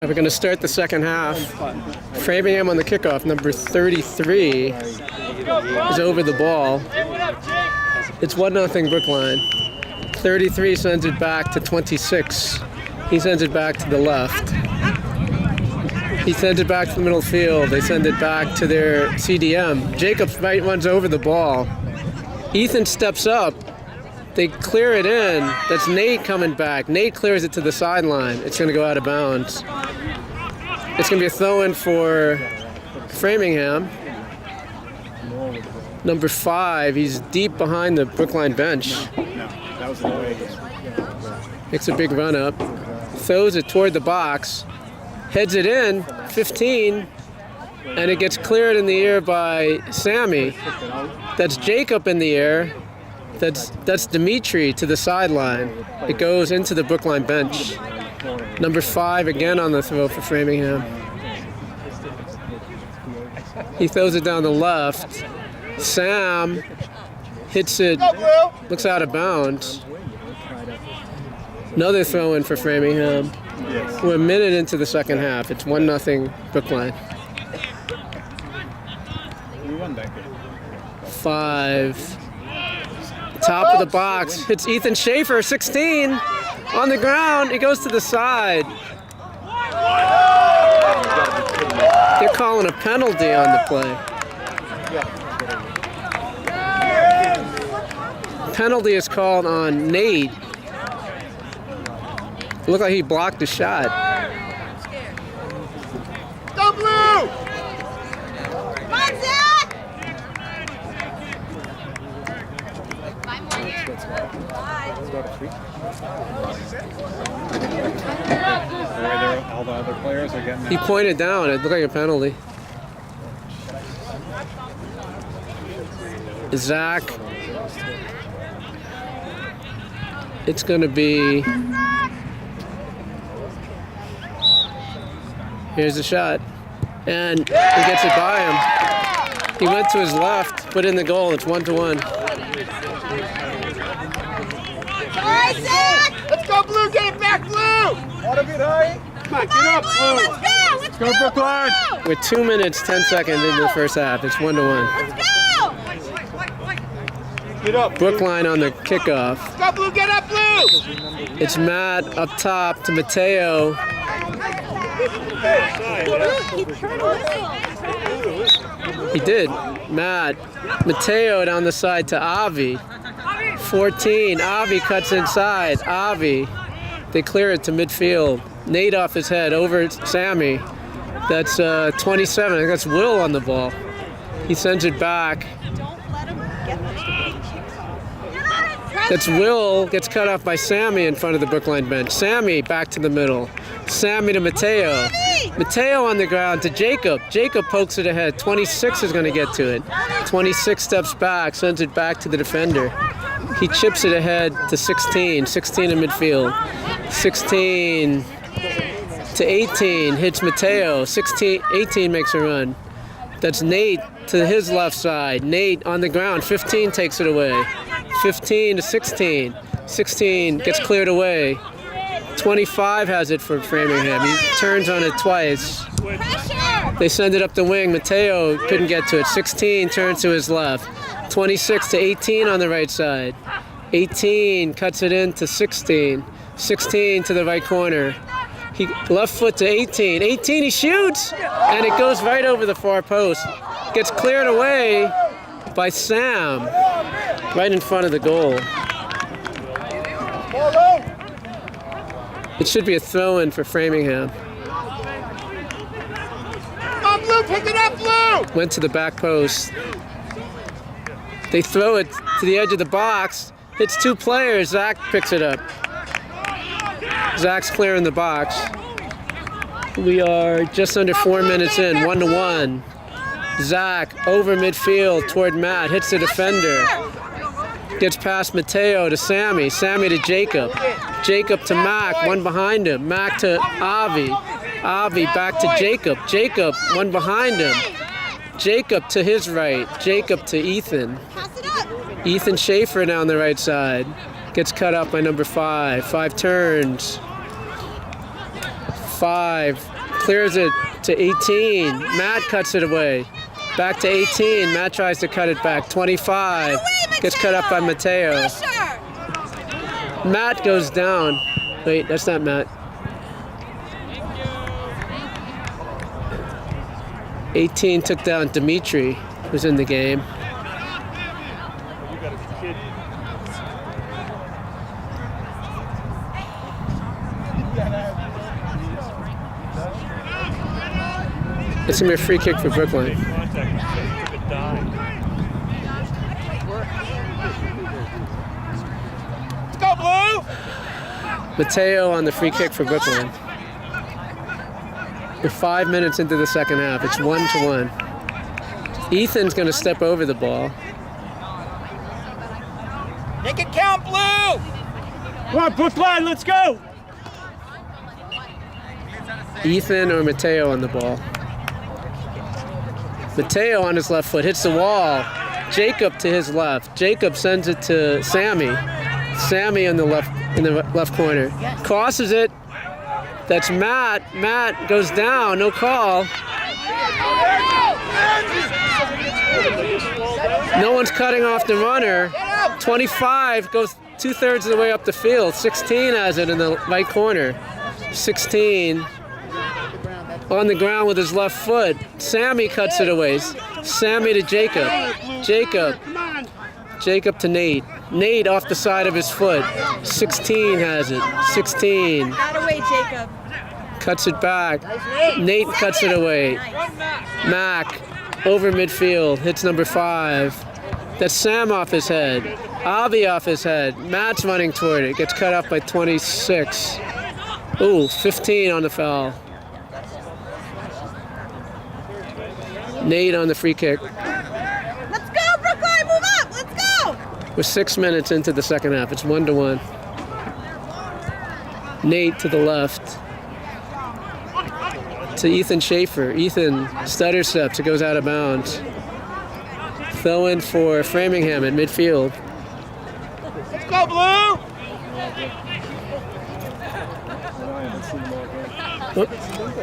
We're going to start the second half. Framingham on the kickoff. Number 33 is over the ball. It's 1-0 Brookline. 33 sends it back to 26. He sends it back to the left. He sends it back to the middle field. They send it back to their CDM. Jacobs right runs over the ball. Ethan steps up. They clear it in. That's Nate coming back. Nate clears it to the sideline. It's going to go out of bounds. It's going to be a throw-in for Framingham. Number 5, he's deep behind the Brookline bench. Makes a big run up. Throws it toward the box. Heads it in, 15. And it gets cleared in the air by Sammy. That's Jacob in the air. That's Dimitri to the sideline. It goes into the Brookline bench. Number 5 again on the throw for Framingham. He throws it down the left. Sam hits it, looks out of bounds. Another throw in for Framingham. We're a minute into the second half. It's 1-0 Brookline. 5. Top of the box, hits Ethan Schaefer, 16, on the ground, it goes to the side. They're calling a penalty on the play. Penalty is called on Nate. It looked like he blocked the shot. Go blue! Come on, Zach! All the other players are getting. He pointed down. It looked like a penalty. Zach. It's going to be. Here's the shot. And he gets it by him. He went to his left, put in the goal. It's 1-1. Let's go, Blue! Get it back, Blue! Come on, get up, Blue! Let's go, Brookline! We're 2 minutes, 10 seconds into the first half. It's 1-1. Let's go! Get up, Brookline on the kickoff. Let's go, Blue! Get up, Blue! It's Matt up top to Mateo. He did. Matt. Mateo down the side to Avi. 14. Avi cuts inside. Avi. They clear it to midfield. Nate off his head over Sammy. That's 27. I think that's Will on the ball. He sends it back. That's Will. Gets cut off by Sammy in front of the Brookline bench. Sammy back to the middle. Sammy to Mateo. Mateo on the ground to Jacob. Jacob pokes it ahead. 26 is going to get to it. 26 steps back, sends it back to the defender. He chips it ahead to 16. 16 in midfield. 16 to 18. Hits Mateo. 18 makes a run. That's Nate to his left side. Nate on the ground. 15 takes it away. 15 to 16. 16 gets cleared away. 25 has it for Framingham. He turns on it twice. They send it up the wing. Mateo couldn't get to it. 16 turns to his left. 26 to 18 on the right side. 18 cuts it in to 16. 16 to the right corner. He left foot to 18. 18 he shoots! And it goes right over the far post. Gets cleared away by Sam. Right in front of the goal. It should be a throw-in for Framingham. Come on, Blue! Pick it up, Blue! Went to the back post. They throw it to the edge of the box. Hits 2 players. Zach picks it up. Zach's clearing the box. We are just under 4 minutes in. 1-1. Zach over midfield toward Matt. Hits the defender. Gets past Mateo to Sammy. Sammy to Jacob. Jacob to Mac. One behind him. Mac to Avi. Avi back to Jacob. Jacob, one behind him. Jacob to his right. Jacob to Ethan. Ethan Schaefer down the right side. Gets cut off by number 5. 5 turns. 5, clears it to 18. Matt cuts it away. Back to 18. Matt tries to cut it back. 25. Gets cut up by Mateo. Matt goes down. Wait, that's not Matt. 18 took down Dimitri, who's in the game. It's gonna be a free kick for Brookline. Let's go, Blue! Mateo on the free kick for Brookline. We're 5 minutes into the second half. It's 1-1. Ethan's gonna step over the ball. Make it count, Blue! Come on, Brookline, let's go! Ethan or Mateo on the ball. Mateo on his left foot hits the wall. Jacob to his left. Jacob sends it to Sammy. Sammy in the left corner. Crosses it. That's Matt. Matt goes down. No call. No one's cutting off the runner. 25 goes 2/3 of the way up the field. 16 has it in the right corner. 16 on the ground with his left foot. Sammy cuts it away. Sammy to Jacob. Jacob to Nate. Nate off the side of his foot. 16 has it. 16. Got away, Jacob. Cuts it back. Nate cuts it away. Mac over midfield. Hits number 5. That's Sam off his head. Avi off his head. Matt's running toward it. Gets cut off by 26. Ooh, 15 on the foul. Nate on the free kick. Let's go, Brookline, move up, let's go! We're 6 minutes into the second half. It's 1-1. Nate to the left. To Ethan Schaefer. Ethan stutter steps. It goes out of bounds. Throw in for Framingham at midfield. Let's go, Blue! Oop.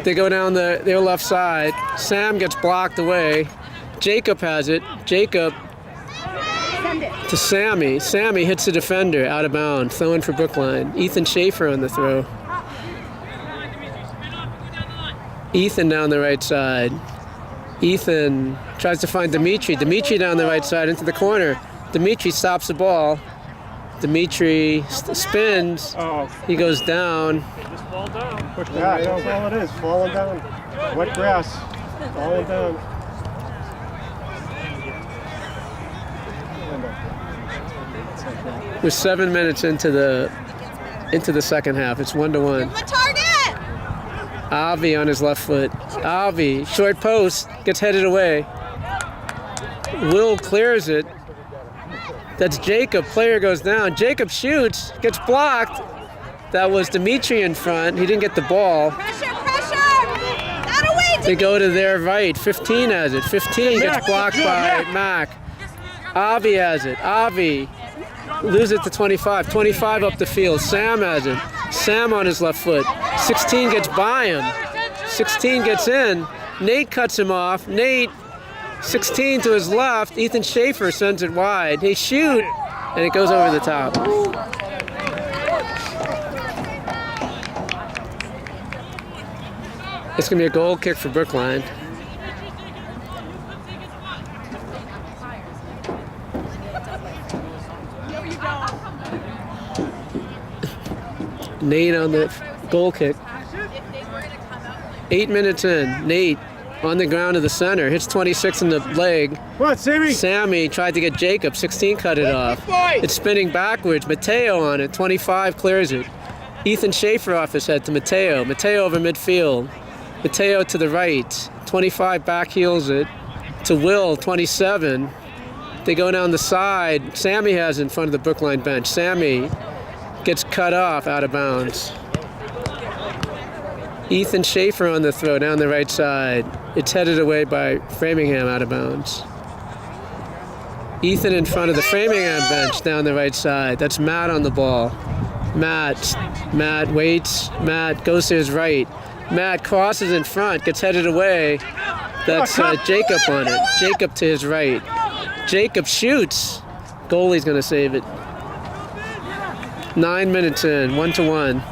They go down their left side. Sam gets blocked away. Jacob has it. Jacob to Sammy. Sammy hits the defender out of bounds. Throw in for Brookline. Ethan Schaefer on the throw. Ethan down the right side. Ethan tries to find Dimitri. Dimitri down the right side into the corner. Dimitri stops the ball. Dimitri spins. Oh, He goes down. just fall down. Push yeah, that's all it is. Falling down. Wet grass. Falling down. We're 7 minutes into the second half. It's 1-1. What target? Avi on his left foot. Avi, short post, gets headed away. Will clears it. That's Jacob. Player goes down. Jacob shoots, gets blocked. That was Dimitri in front. He didn't get the ball. Pressure, pressure! Got away, They go to their right. 15 has it. 15 gets blocked by Mac. Avi has it. Avi lose it to 25. 25 up the field. Sam has it. Sam on his left foot. 16 gets by him. 16 gets in. Nate cuts him off. Nate, 16 to his left. Ethan Schaefer sends it wide. They shoot, and it goes over the top. It's going to be a goal kick for Brookline. Nate on the goal kick. 8 minutes in. Nate on the ground to the center. Hits 26 in the leg. Come on, Sammy. Sammy tried to get Jacob. 16 cut it off. It's spinning backwards. Mateo on it. 25 clears it. Ethan Schaefer off his head to Mateo. Mateo over midfield. Mateo to the right. 25 back heels it to Will. 27. They go down the side. Sammy has it in front of the Brookline bench. Sammy gets cut off out of bounds. Ethan Schaefer on the throw down the right side. It's headed away by Framingham out of bounds. Ethan in front of the Framingham bench down the right side. That's Matt on the ball. Matt waits. Matt goes to his right. Matt crosses in front, gets headed away. That's Jacob on it. Jacob to his right. Jacob shoots. Goalie's going to save it. 9 minutes in, 1-1.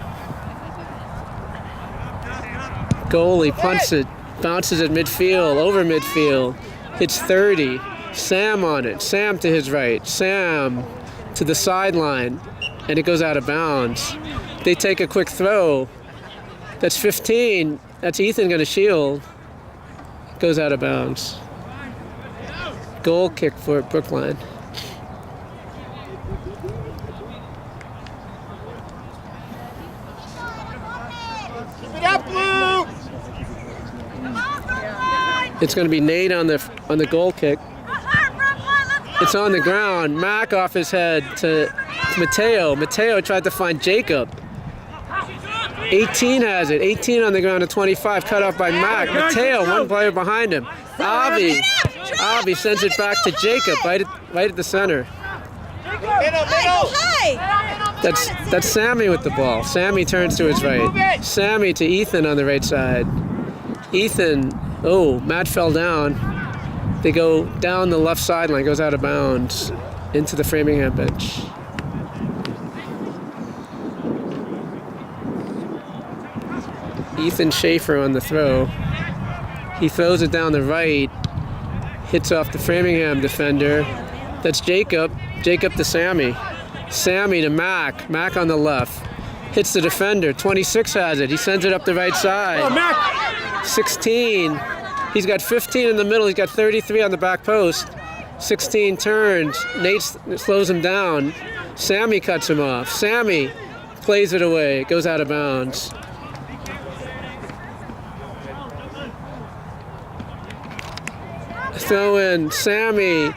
Goalie punts it, bounces at midfield, over midfield. Hits 30. Sam on it. Sam to his right. Sam to the sideline, and it goes out of bounds. They take a quick throw. That's 15. That's Ethan going to shield. Goes out of bounds. Goal kick for Brookline. Keep it up, Blue! It's going to be Nate on the goal kick. It's on the ground. Mac off his head to Mateo. Mateo tried to find Jacob. 18 has it. 18 on the ground to 25. Cut off by Mac. Mateo, one player behind him. Avi sends it back to Jacob, right at the center. That's Sammy with the ball. Sammy turns to his right. Sammy to Ethan on the right side. Ethan, Matt fell down. They go down the left sideline, goes out of bounds into the Framingham bench. Ethan Schaefer on the throw. He throws it down the right, hits off the Framingham defender. That's Jacob. Jacob to Sammy. Sammy to Mac. Mac on the left. Hits the defender. 26 has it. He sends it up the right side. 16. He's got 15 in the middle. He's got 33 on the back post. 16 turns. Nate slows him down. Sammy cuts him off. Sammy plays it away. It goes out of bounds. Throw in Sammy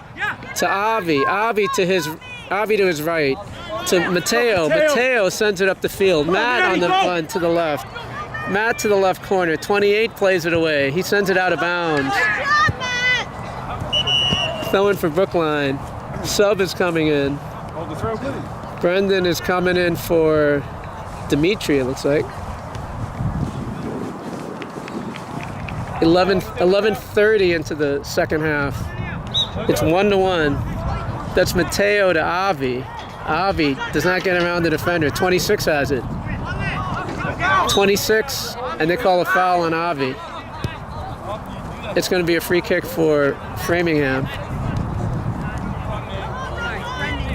to Avi. Avi to his right. To Mateo. Mateo sends it up the field. Matt on the one to the left. Matt to the left corner. 28 plays it away. He sends it out of bounds. Throwing for Brookline. Sub is coming in. Hold the throw, please. Brendan is coming in for Dimitri, it looks like. 11:30 into the second half. It's 1-1. That's Mateo to Avi. Avi does not get around the defender. 26 has it. 26, and they call a foul on Avi. It's going to be a free kick for Framingham.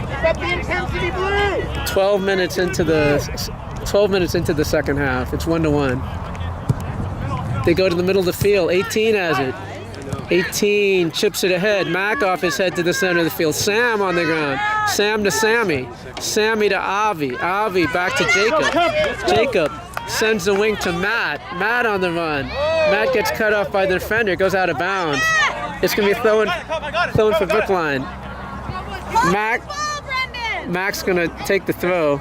Keep up the intensity, Blue! 12 minutes into the second half. It's 1-1. They go to the middle of the field. 18 has it. 18 chips it ahead. Mac off his head to the center of the field. Sam on the ground. Sam to Sammy. Sammy to Avi. Avi back to Jacob. Jacob sends the wing to Matt. Matt on the run. Matt gets cut off by the defender. Goes out of bounds. It's going to be throwing for Brookline. Mac's going to take the throw.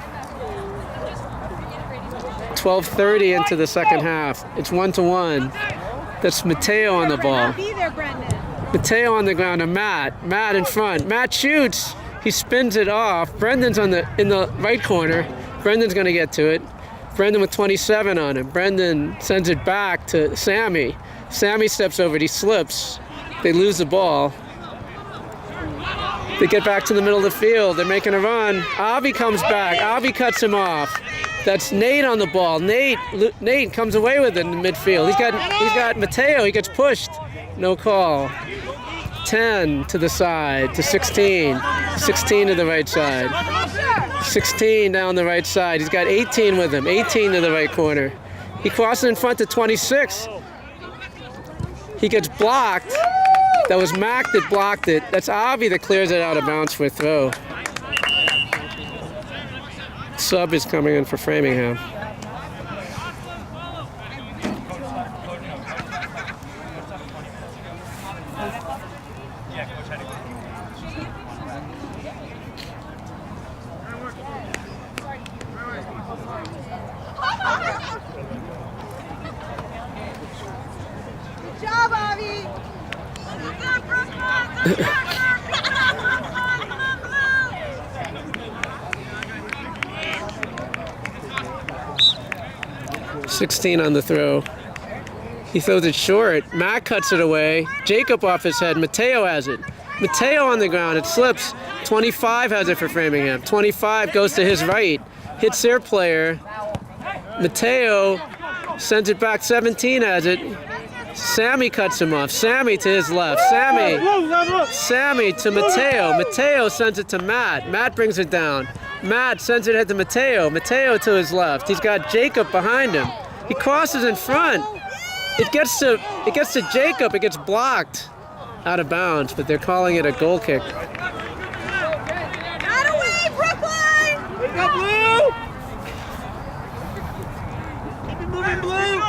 12:30 into the second half. It's 1-1. That's Mateo on the ball. Mateo on the ground to Matt. Matt in front. Matt shoots. He spins it off. Brendan's in the right corner. Brendan's going to get to it. Brendan with 27 on him. Brendan sends it back to Sammy. Sammy steps over it. He slips. They lose the ball. They get back to the middle of the field. They're making a run. Avi comes back. Avi cuts him off. That's Nate on the ball. Nate comes away with it in the midfield. He's got Mateo. He gets pushed. No call. 10 to the side to 16. 16 to the right side. 16 down the right side. He's got 18 with him. 18 to the right corner. He crosses in front to 26. He gets blocked. That was Mac that blocked it. That's Avi that clears it out of bounds for a throw. Sub is coming in for Framingham. Good job, Avi. 16 on the throw. He throws it short. Matt cuts it away. Jacob off his head. Mateo has it. Mateo on the ground. It slips. 25 has it for Framingham. 25 goes to his right. Hits their player. Mateo sends it back. 17 has it. Sammy cuts him off. Sammy to his left. Sammy to Mateo. Mateo sends it to Matt. Matt brings it down. Matt sends it ahead to Mateo. Mateo to his left. He's got Jacob behind him. He crosses in front. It gets to Jacob. It gets blocked out of bounds, but they're calling it a goal kick. Out away, Brookline! Wake up, Blue! Keep it moving, Blue!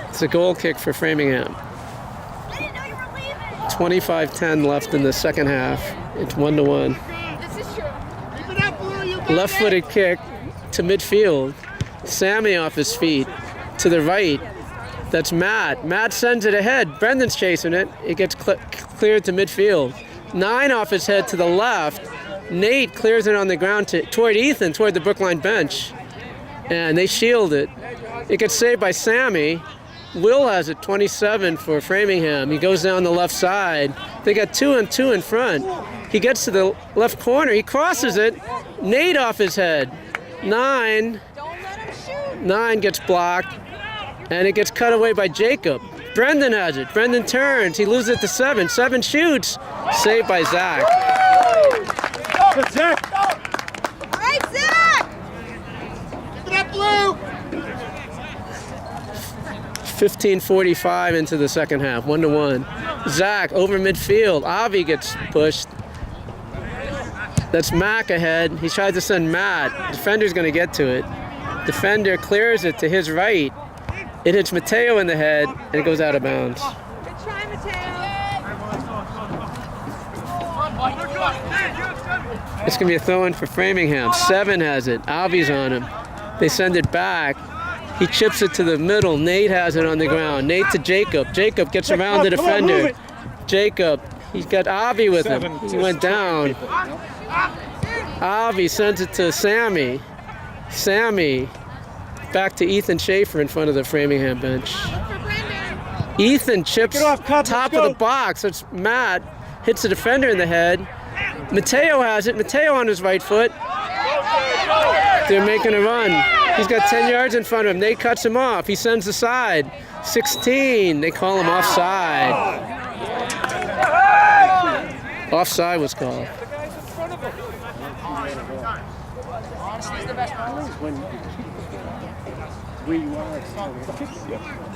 It's a goal kick for Framingham. I didn't know you were leaving. 25-10 left in the second half. It's 1-1. This is true. Keep it up, Blue! You got Left-footed kick to midfield. Sammy off his feet. To the right. That's Matt. Matt sends it ahead. Brendan's chasing it. It gets cleared to midfield. 9 off his head to the left. Nate clears it on the ground toward Ethan, toward the Brookline bench. And they shield it. It gets saved by Sammy. Will has it, 27 for Framingham. He goes down the left side. They got 2 and 2 in front. He gets to the left corner. He crosses it. Nate off his head. 9 gets blocked. And it gets cut away by Jacob. Brendan has it. Brendan turns. He loses it to 7. 7 shoots. Saved by Zach. Good, Zach! All right, Zach! Keep it up, Blue! 15:45 into the second half. 1-1. Zach over midfield. Avi gets pushed. That's Mac ahead. He tries to send Matt. Defender's going to get to it. Defender clears it to his right. It hits Mateo in the head, and it goes out of bounds. Good try, Mateo. It's going to be a throw-in for Framingham. 7 has it. Alvy's on him. They send it back. He chips it to the middle. Nate has it on the ground. Nate to Jacob. Jacob gets around the defender. Jacob, he's got Avi with him. He went down. Avi sends it to Sammy. Sammy back to Ethan Schaefer in front of the Framingham bench. Ethan chips top of the box. It's Matt. Hits the defender in the head. Mateo has it. Mateo on his right foot. They're making a run. He's got 10 yards in front of him. Nate cuts him off. He sends the side. 16. They call him offside. Offside was called.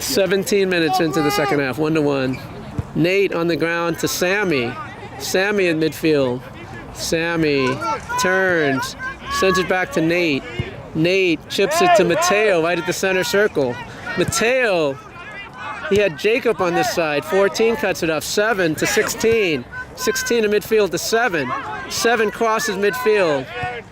17 minutes into the second half, 1-1. Nate on the ground to Sammy. Sammy in midfield. Sammy turns, sends it back to Nate. Nate chips it to Mateo right at the center circle. Mateo, he had Jacob on this side. 14 cuts it off. 7 to 16. 16 in midfield to 7. 7 crosses midfield.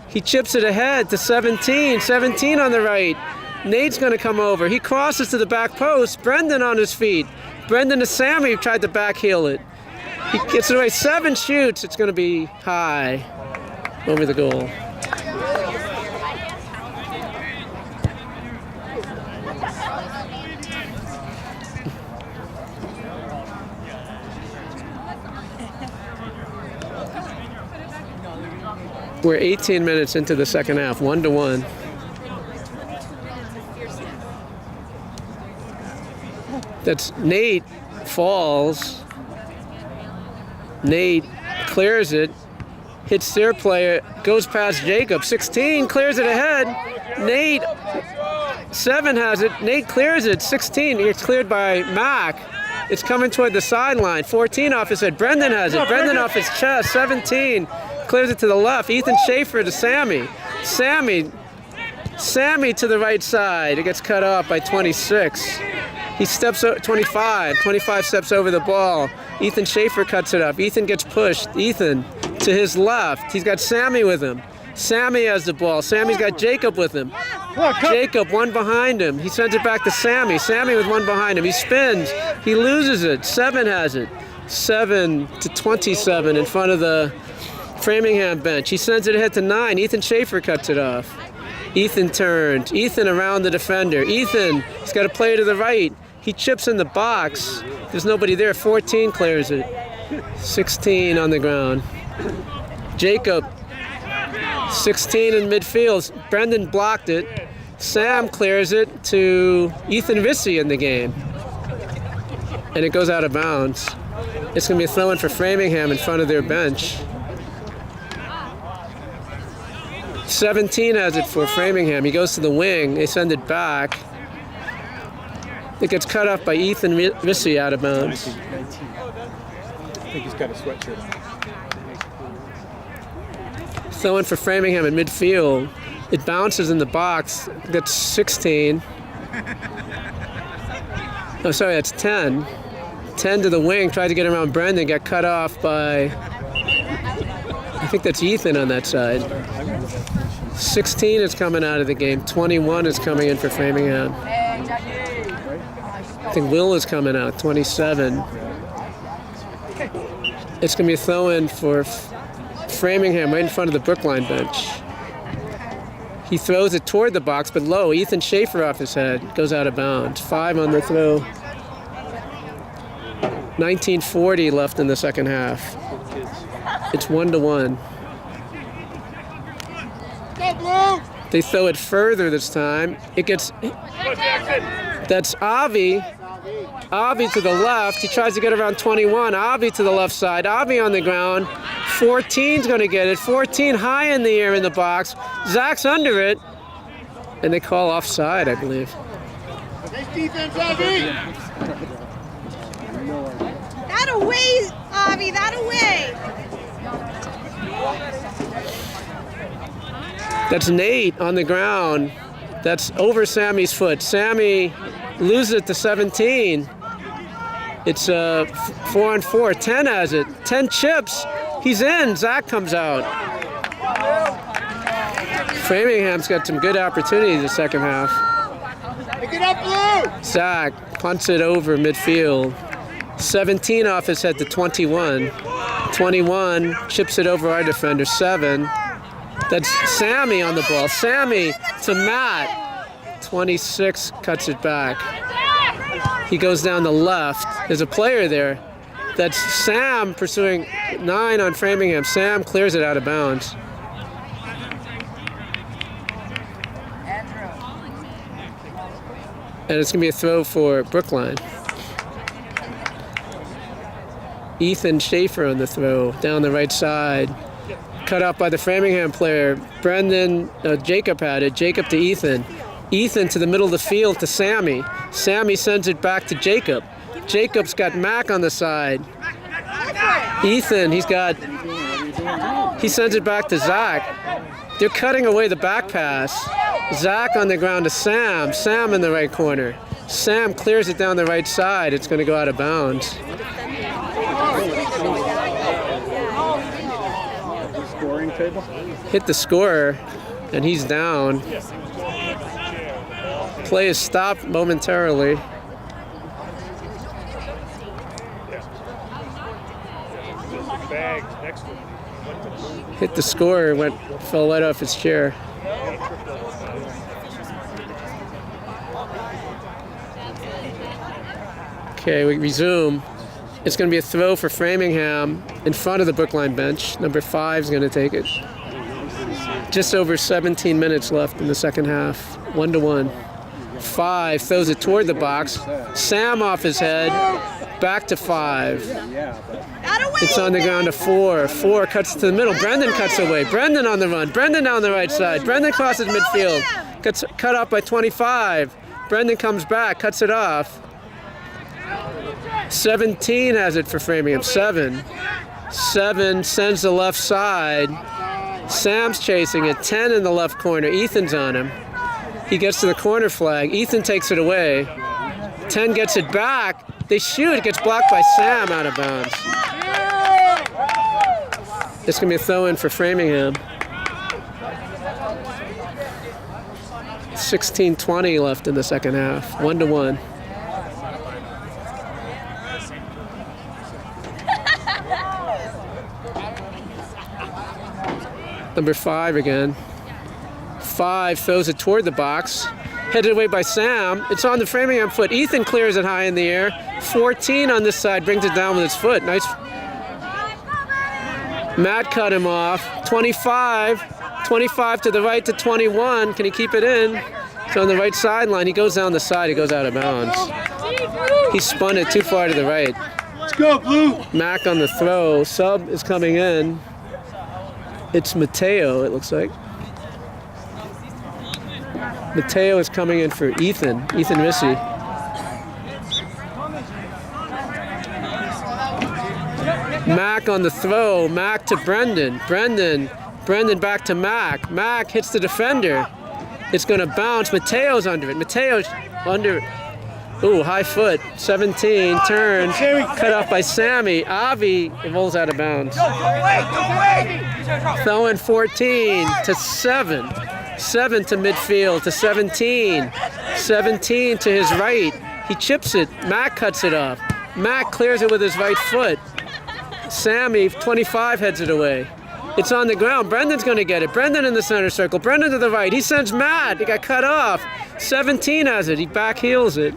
He chips it ahead to 17. 17 on the right. Nate's going to come over. He crosses to the back post. Brendan on his feet. Brendan to Sammy tried to backheel it. He gets it away. 7 shoots. It's going to be high over the goal. We're 18 minutes into the second half, 1-1. That's Nate falls. Nate clears it, hits their player, goes past Jacob. 16 clears it ahead. Nate, 7 has it. Nate clears it. 16 gets cleared by Mac. It's coming toward the sideline. 14 off his head. Brendan has it. Brendan off his chest. 17 clears it to the left. Ethan Schaefer to Sammy. Sammy to the right side. It gets cut off by 26. He steps over 25. 25 steps over the ball. Ethan Schaefer cuts it up. Ethan gets pushed. Ethan to his left. He's got Sammy with him. Sammy has the ball. Sammy's got Jacob with him. Jacob, one behind him. He sends it back to Sammy. Sammy with one behind him. He spins. He loses it. 7 has it. 7 to 27 in front of the Framingham bench. He sends it ahead to 9. Ethan Schaefer cuts it off. Ethan turns. Ethan around the defender. Ethan, he's got to play to the right. He chips in the box. There's nobody there. 14 clears it. 16 on the ground. Jacob, 16 in midfield. Brendan blocked it. Sam clears it to Ethan Vissy in the game. And it goes out of bounds. It's going to be a throw-in for Framingham in front of their bench. 17 has it for Framingham. He goes to the wing. They send it back. It gets cut off by Ethan Vissy out of bounds. I think he's got a sweatshirt. Throw-in for Framingham in midfield. It bounces in the box. That's 16. Oh, sorry, that's 10. 10 to the wing. Tried to get around Brendan. Got cut off by, I think that's Ethan on that side. 16 is coming out of the game. 21 is coming in for Framingham. I think Will is coming out. 27. It's going to be a throw-in for Framingham right in front of the Brookline bench. He throws it toward the box, but low. Ethan Schaefer off his head. Goes out of bounds. 5 on the throw. 19:40 left in the second half. It's 1-1. They throw it further this time. It gets... That's Avi. Avi to the left. He tries to get around 21. Avi to the left side. Avi on the ground. 14's going to get it. 14 high in the air in the box. Zach's under it. And they call offside, I believe. That away, Avi, that away. That's Nate on the ground. That's over Sammy's foot. Sammy loses it to 17. It's 4-on-4. 10 has it. 10 chips. He's in. Zach comes out. Framingham's got some good opportunities in the second half. Pick it up, Blue! Zach punts it over midfield. 17 off his head to 21. 21 chips it over our defender. 7. That's Sammy on the ball. Sammy to Matt. 26 cuts it back. He goes down the left. There's a player there. That's Sam pursuing 9 on Framingham. Sam clears it out of bounds. And it's going to be a throw for Brookline. Ethan Schaefer on the throw, down the right side. Cut off by the Framingham player. Brendan, Jacob had it. Jacob to Ethan. Ethan to the middle of the field to Sammy. Sammy sends it back to Jacob. Jacob's got Mac on the side. Ethan, he sends it back to Zach. They're cutting away the back pass. Zach on the ground to Sam. Sam in the right corner. Sam clears it down the right side. It's going to go out of bounds. Scoring table? Hit the scorer, and he's down. Play is stopped momentarily. Hit the scorer, fell right off his chair. Okay, we resume. It's going to be a throw for Framingham in front of the Brookline bench. Number 5 is going to take it. Just over 17 minutes left in the second half. 1-1. 5 throws it toward the box. Sam off his head. Back to 5. It's on the ground to 4. 4 cuts to the middle. Brendan cuts away. Brendan on the run. Brendan down the right side. Brendan crosses midfield. Gets cut off by 25. Brendan comes back, cuts it off. 17 has it for Framingham. 7 sends the left side. Sam's chasing it. 10 in the left corner. Ethan's on him. He gets to the corner flag. Ethan takes it away. 10 gets it back. They shoot. It gets blocked by Sam out of bounds. It's going to be a throw-in for Framingham. 16:20 left in the second half. 1-1. Number 5 again. 5 throws it toward the box. Headed away by Sam. It's on the Framingham foot. Ethan clears it high in the air. 14 on this side, brings it down with his foot. Nice. Matt cut him off. 25 to the right to 21. Can he keep it in? It's on the right sideline. He goes down the side. He goes out of bounds. He spun it too far to the right. Let's go, Blue. Mac on the throw. Sub is coming in. It's Mateo, it looks like. Mateo is coming in for Ethan Rissy. Mac on the throw. Mac to Brendan. Brendan back to Mac. Mac hits the defender. It's going to bounce. Mateo's under it. Mateo's under. Ooh, high foot. 17, turn. Cut off by Sammy. Avi, it rolls out of bounds. Throwing 14 to 7. 7 to midfield to 17. 17 to his right. He chips it. Mac cuts it off. Mac clears it with his right foot. Sammy, 25, heads it away. It's on the ground. Brendan's going to get it. Brendan in the center circle. Brendan to the right. He sends Matt. He got cut off. 17 has it. He back heels it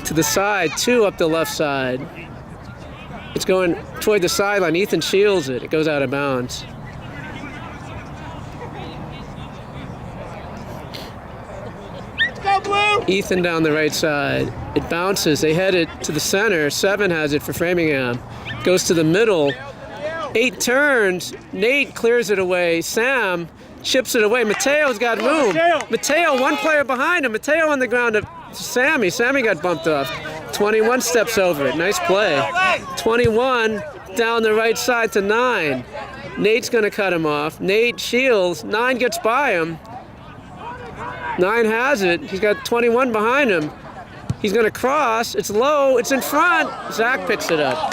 to the side. 2 up the left side. It's going toward the sideline. Ethan shields it. It goes out of bounds. Ethan down the right side. It bounces. They head it to the center. 7 has it for Framingham. Goes to the middle. 8 turns. Nate clears it away. Sam chips it away. Mateo's got room. Mateo, 1 player behind him. Mateo on the ground to Sammy. Sammy got bumped off. 21 steps over it. Nice play. 21 down the right side to 9. Nate's going to cut him off. Nate shields. 9 gets by him. 9 has it. He's got 21 behind him. He's going to cross. It's low. It's in front. Zach picks it up.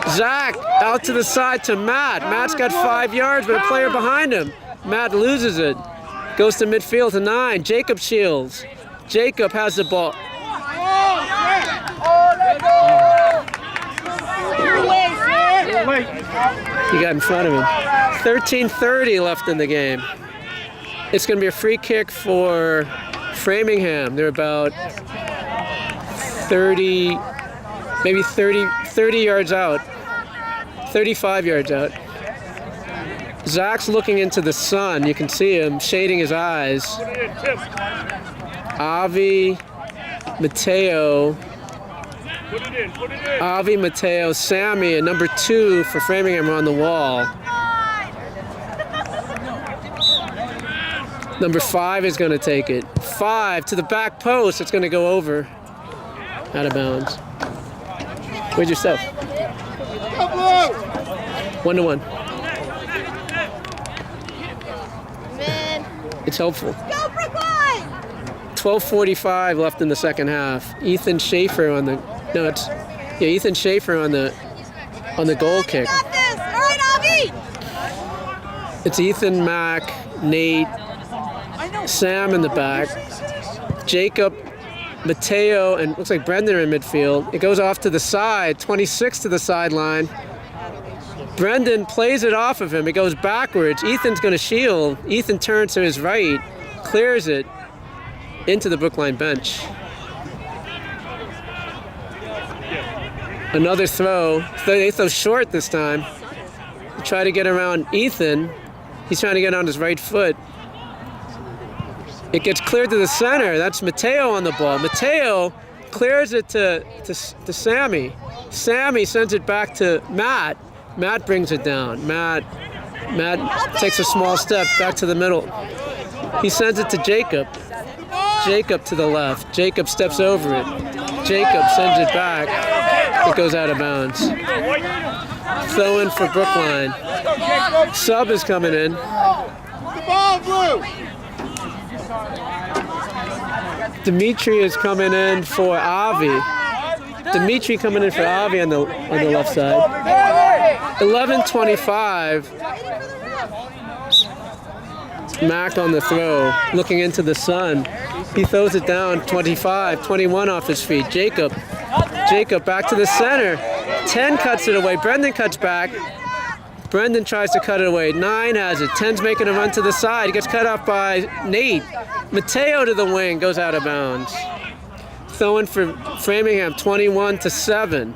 Zach out to the side to Matt. Matt's got 5 yards, but a player behind him. Matt loses it. Goes to midfield to 9. Jacob shields. Jacob has the ball. He got in front of him. 13:30 left in the game. It's going to be a free kick for Framingham. They're about 30, maybe 30 yards out. 35 yards out. Zach's looking into the sun. You can see him shading his eyes. Avi, Mateo, Sammy, and number 2 for Framingham are on the wall. Number 5 is going to take it. 5 to the back post. It's going to go over. Out of bounds. Where's your stuff? 1-1. It's helpful. Go, Brookline! 12:45 left in the second half. Ethan Schaefer on the Ethan Schaefer on the goal kick. You got this. All right, Avi. It's Ethan, Mac, Nate, Sam in the back, Jacob, Mateo, and looks like Brendan are in midfield. It goes off to the side, 26 to the sideline. Brendan plays it off of him. It goes backwards. Ethan's going to shield. Ethan turns to his right, clears it into the Brookline bench. Another throw. They throw short this time. They try to get around Ethan. He's trying to get on his right foot. It gets cleared to the center. That's Mateo on the ball. Mateo clears it to Sammy. Sammy sends it back to Matt. Matt brings it down. Matt takes a small step back to the middle. He sends it to Jacob. Jacob to the left. Jacob steps over it. Jacob sends it back. It goes out of bounds. Throw in for Brookline. Sub is coming in. The ball, Blue. Dimitri is coming in for Avi. Dimitri coming in for Avi on the left side. 11:25. Mac on the throw, looking into the sun. He throws it down, 25, 21 off his feet. Jacob back to the center. 10 cuts it away. Brendan cuts back. Brendan tries to cut it away. 9 has it. 10's making a run to the side. He gets cut off by Nate. Mateo to the wing, goes out of bounds. Throwing for Framingham, 21-7.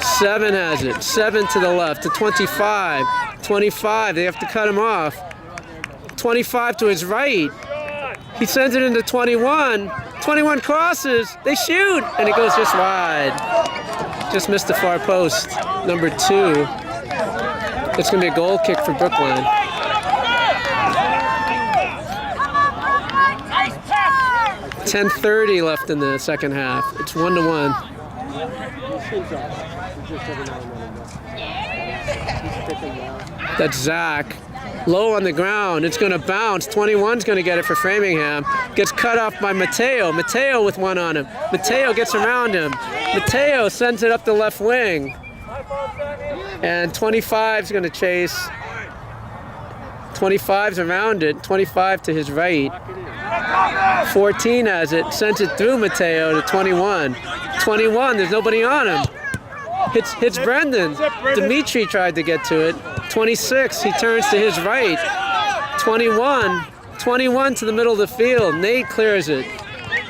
7 has it. 7 to the left to 25. 25, they have to cut him off. 25 to his right. He sends it into 21. 21 crosses. They shoot, and it goes just wide. Just missed the far post. Number 2. It's going to be a goal kick for Brookline. 10:30 left in the second half. It's 1-1. That's Zach. Low on the ground. It's going to bounce. 21's going to get it for Framingham. Gets cut off by Mateo. Mateo with one on him. Mateo gets around him. Mateo sends it up the left wing. And 25's going to chase. 25's around it. 25 to his right. 14 has it. Sends it through Mateo to 21. 21, there's nobody on him. Hits Brendan. Dimitri tried to get to it. 26, he turns to his right. 21 to the middle of the field. Nate clears it.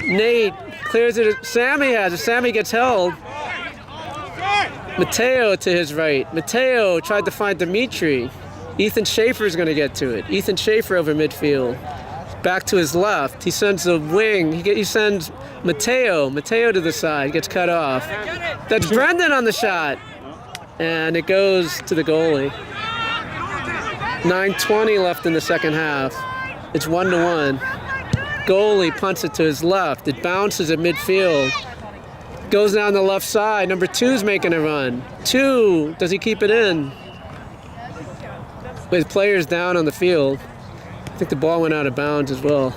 Nate clears it. Sammy has it. Sammy gets held. Mateo to his right. Mateo tried to find Dimitri. Ethan Schaefer is going to get to it. Ethan Schaefer over midfield. Back to his left. He sends the wing. He sends Mateo to the side. Gets cut off. That's Brendan on the shot. And it goes to the goalie. 9:20 left in the second half. It's 1-1. Goalie punts it to his left. It bounces at midfield. Goes down the left side. Number 2's making a run. 2, does he keep it in? With players down on the field. I think the ball went out of bounds as well.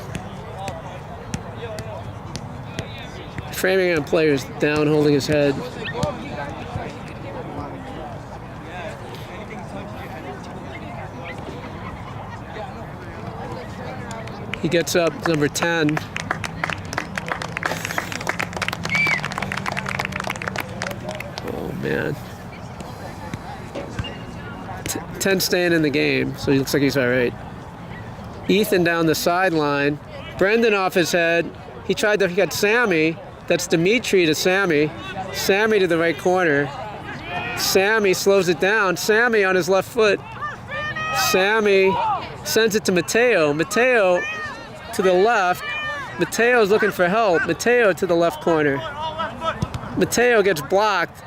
Framingham players down, holding his head. He gets up, number 10. Oh man. 10 staying in the game, so he looks like he's all right. Ethan down the sideline. Brendan off his head. He got Sammy. That's Dimitri to Sammy. Sammy to the right corner. Sammy slows it down. Sammy on his left foot. Sammy sends it to Mateo. Mateo to the left. Mateo's looking for help. Mateo to the left corner. Mateo gets blocked.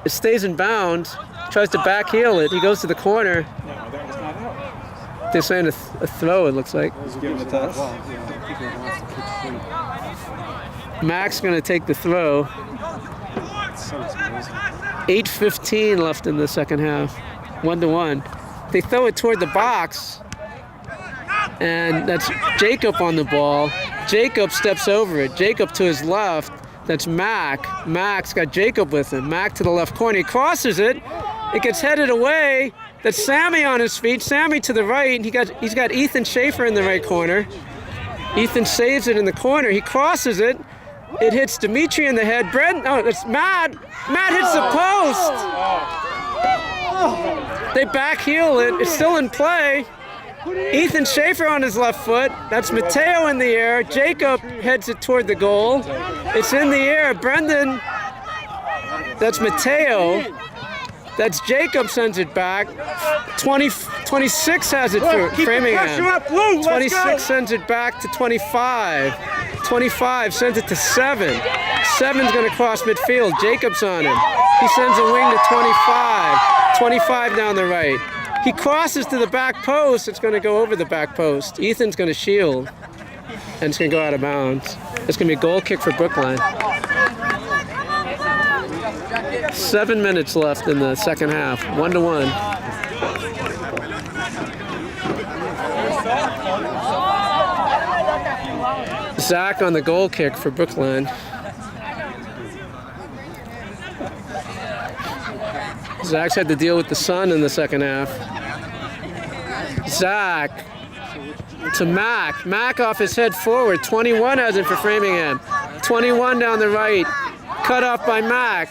It stays in bounds. Tries to back heel it. He goes to the corner. They're saying a throw, it looks like. Mac's going to take the throw. 8:15 left in the second half. 1-1. They throw it toward the box. And that's Jacob on the ball. Jacob steps over it. Jacob to his left. That's Mac. Mac's got Jacob with him. Mac to the left corner. He crosses it. It gets headed away. That's Sammy on his feet. Sammy to the right. He's got Ethan Schaefer in the right corner. Ethan saves it in the corner. He crosses it. It hits Dimitri in the head. It's Matt. Matt hits the post. They back heel it. It's still in play. Ethan Schaefer on his left foot. That's Mateo in the air. Jacob heads it toward the goal. It's in the air. Brendan. That's Mateo. That's Jacob sends it back. 26 has it for Framingham. 26 sends it back to 25. 25 sends it to 7. 7's going to cross midfield. Jacob's on him. He sends a wing to 25. 25 down the right. He crosses to the back post. It's going to go over the back post. Ethan's going to shield. And it's going to go out of bounds. It's going to be a goal kick for Brookline. 7 minutes left in the second half. 1-1. Zach on the goal kick for Brookline. Zach's had to deal with the sun in the second half. Zach to Mac. Mac off his head forward. 21 has it for Framingham. 21 down the right. cut off by Mac.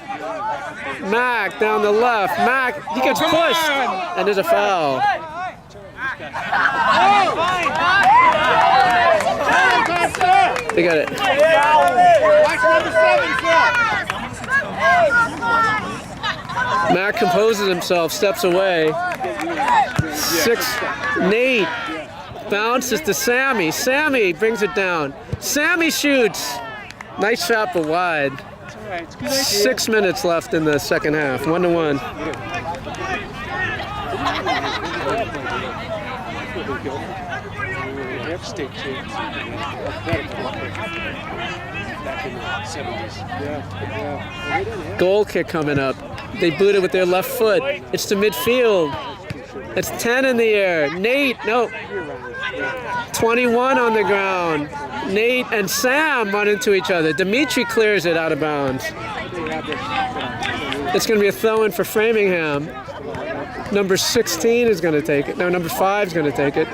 Mac down the left. Mac, he gets pushed, and there's a foul. They got it. Mac composes himself, steps away. 6, Nate bounces to Sammy. Sammy brings it down. Sammy shoots. Nice shot, but wide. 6 minutes left in the second half. 1-1. State champs. Back in the 70s. Yeah. Goal kick coming up. They boot it with their left foot. It's to midfield. It's 10 in the air. Nate, no. 21 on the ground. Nate and Sam run into each other. Dimitri clears it out of bounds. It's going to be a throw-in for Framingham. Number 16 is going to take it. No, number 5 is going to take it.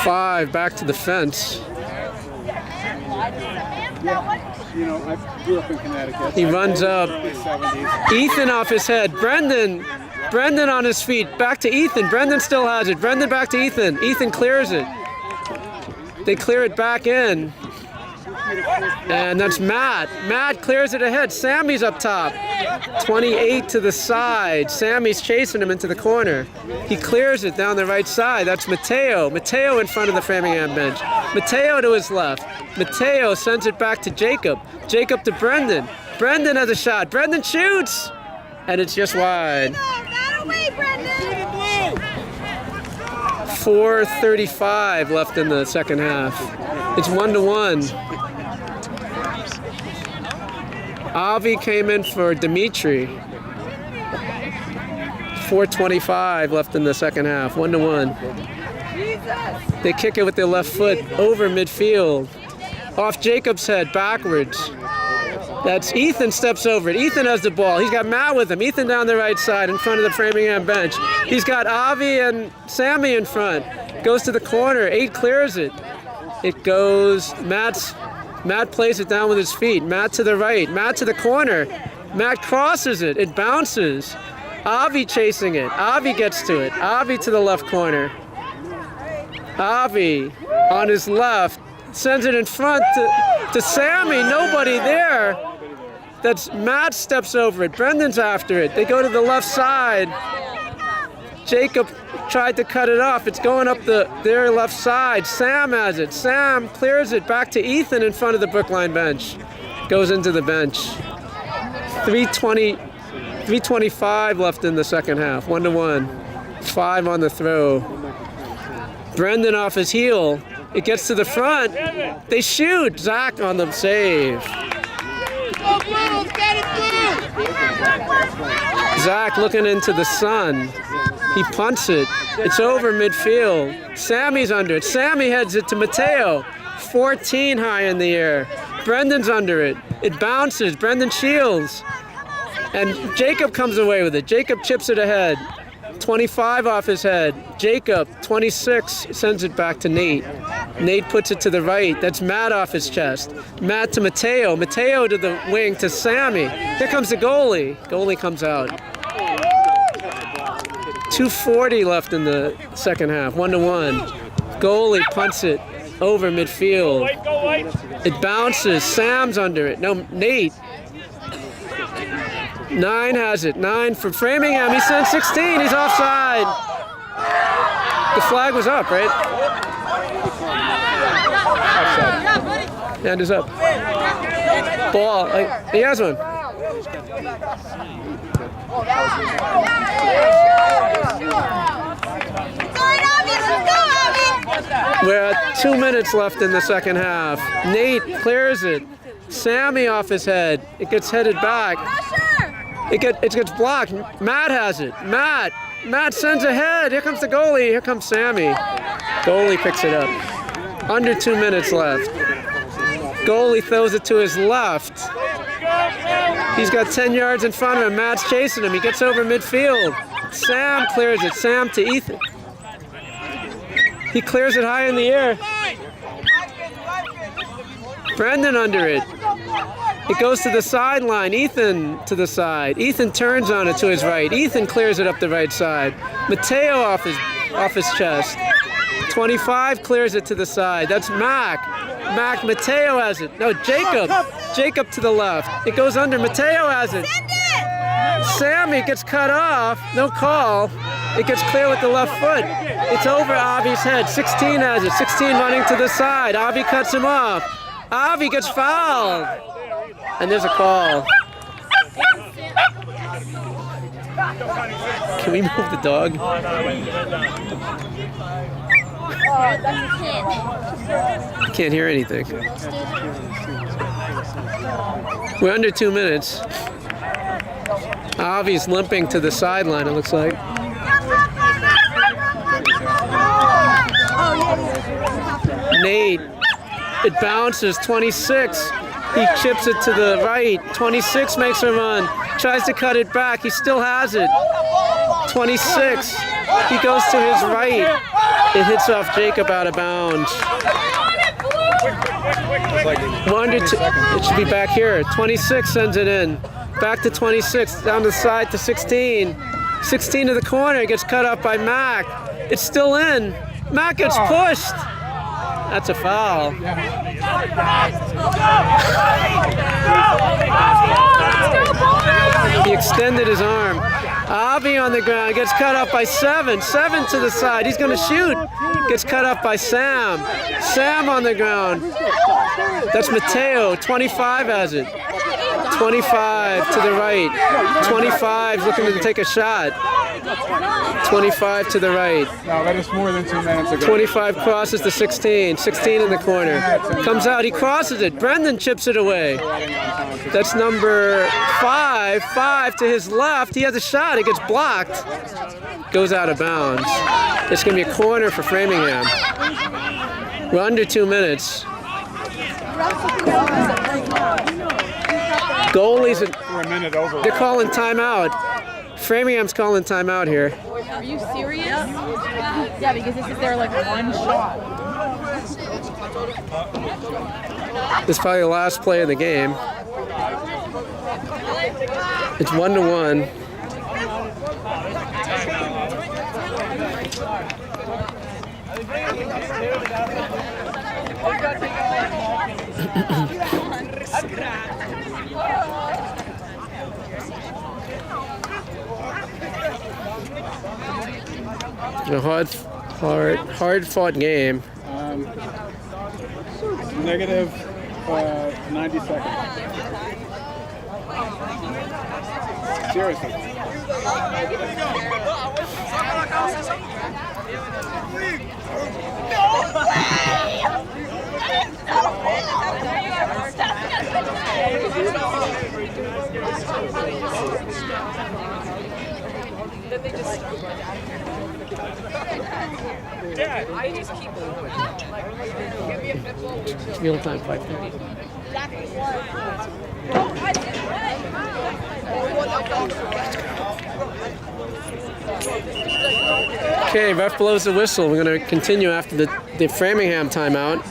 5 back to the fence. You know, I grew up in Connecticut. He runs up. Ethan off his head. Brendan on his feet. Back to Ethan. Brendan still has it. Brendan back to Ethan. Ethan clears it. They clear it back in. And that's Matt. Matt clears it ahead. Sammy's up top. 28 to the side. Sammy's chasing him into the corner. He clears it down the right side. That's Mateo. Mateo in front of the Framingham bench. Mateo to his left. Mateo sends it back to Jacob. Jacob to Brendan. Brendan has a shot. Brendan shoots. And it's just wide. 4:35 left in the second half. It's 1-1. Avi came in for Dimitri. 4:25 left in the second half. 1-1. They kick it with their left foot over midfield. Off Jacob's head, backwards. That's Ethan steps over it. Ethan has the ball. He's got Matt with him. Ethan down the right side in front of the Framingham bench. He's got Avi and Sammy in front. Goes to the corner. 8 clears it. It goes, Matt plays it down with his feet. Matt to the right. Matt to the corner. Matt crosses it. It bounces. Avi chasing it. Avi gets to it. Avi to the left corner. Avi on his left. Sends it in front to Sammy. Nobody there. That's Matt steps over it. Brendan's after it. They go to the left side. Jacob tried to cut it off. It's going up their left side. Sam has it. Sam clears it back to Ethan in front of the Brookline bench. Goes into the bench. 3:25 left in the second half. 1-1. 5 on the throw. Brendan off his heel. It gets to the front. They shoot. Zach on the save. Zach looking into the sun. He punts it. It's over midfield. Sammy's under it. Sammy heads it to Mateo. 14 high in the air. Brendan's under it. It bounces. Brendan shields. And Jacob comes away with it. Jacob chips it ahead. 25 off his head. Jacob, 26, sends it back to Nate. Nate puts it to the right. That's Matt off his chest. Matt to Mateo. Mateo to the wing to Sammy. Here comes the goalie. Goalie comes out. 2:40 left in the second half. 1-1. Goalie punts it over midfield. It bounces. Sam's under it. No, Nate. 9 has it. 9 for Framingham. He sends 16. He's offside. The flag was up, right? Hand is up. Ball. He has one. We're at 2 minutes left in the second half. Nate clears it. Sammy off his head. It gets headed back. It gets blocked. Matt has it. Matt sends ahead. Here comes the goalie. Here comes Sammy. Goalie picks it up. Under 2 minutes left. Goalie throws it to his left. He's got 10 yards in front of him. Matt's chasing him. He gets over midfield. Sam clears it. Sam to Ethan. He clears it high in the air. Brendan under it. It goes to the sideline. Ethan to the side. Ethan turns on it to his right. Ethan clears it up the right side. Mateo off his chest. 25 clears it to the side. That's Mac. Mateo has it. No, Jacob. Jacob to the left. It goes under. Mateo has it. Sammy gets cut off. No call. It gets clear with the left foot. It's over Avi's head. 16 has it. 16 running to the side. Avi cuts him off. Avi gets fouled. And there's a call. Can we move the dog? Can't hear anything. We're under 2 minutes. Avi's limping to the sideline, it looks like. Nate, it bounces, 26. He chips it to the right. 26 makes a run. Tries to cut it back. He still has it. 26. He goes to his right. It hits off Jacob out of bounds. It should be back here. 26 sends it in. Back to 26. Down the side to 16. 16 to the corner. It gets cut off by Mac. It's still in. Mac gets pushed. That's a foul. He extended his arm. Avi on the ground gets cut up by 7. 7 to the side. He's going to shoot. Gets cut up by Sam. Sam on the ground. That's Mateo. 25 has it. 25 to the right. 25 looking to take a shot. 25 to the right. No, that is more than 2 minutes ago. 25 crosses to 16. 16 in the corner. Comes out. He crosses it. Brendan chips it away. That's number 5. 5 to his left. He has a shot. It gets blocked. Goes out of bounds. It's going to be a corner for Framingham. We're under 2 minutes. Goalies, We're a minute over. they're calling timeout. Framingham's calling timeout here. Are you serious? Yeah, because this is their like one shot. This is probably the last play of the game. It's 1-1. A hard fought game. Negative 90 seconds. Seriously. Dad, I just keep moving. Like, give me a pitbull. Real time 5:30. Okay, ref blows the whistle. We're going to continue after the Framingham timeout.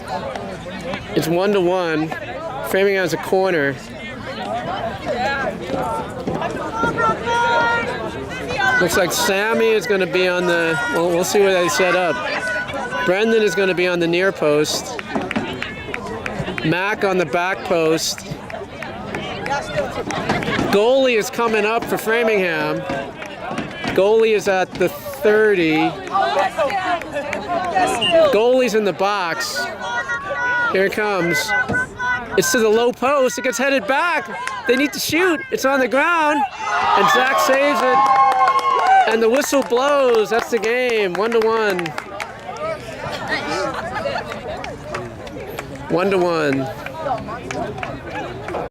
It's 1-1. Framingham's a corner. Looks like Sammy is going to be on the, well, we'll see where they set up. Brendan is going to be on the near post. Mac on the back post. Goalie is coming up for Framingham. Goalie is at the 30. Goalie's in the box. Here it comes. It's to the low post. It gets headed back. They need to shoot. It's on the ground. And Zach saves it. And the whistle blows. That's the game. 1-1. 1-1.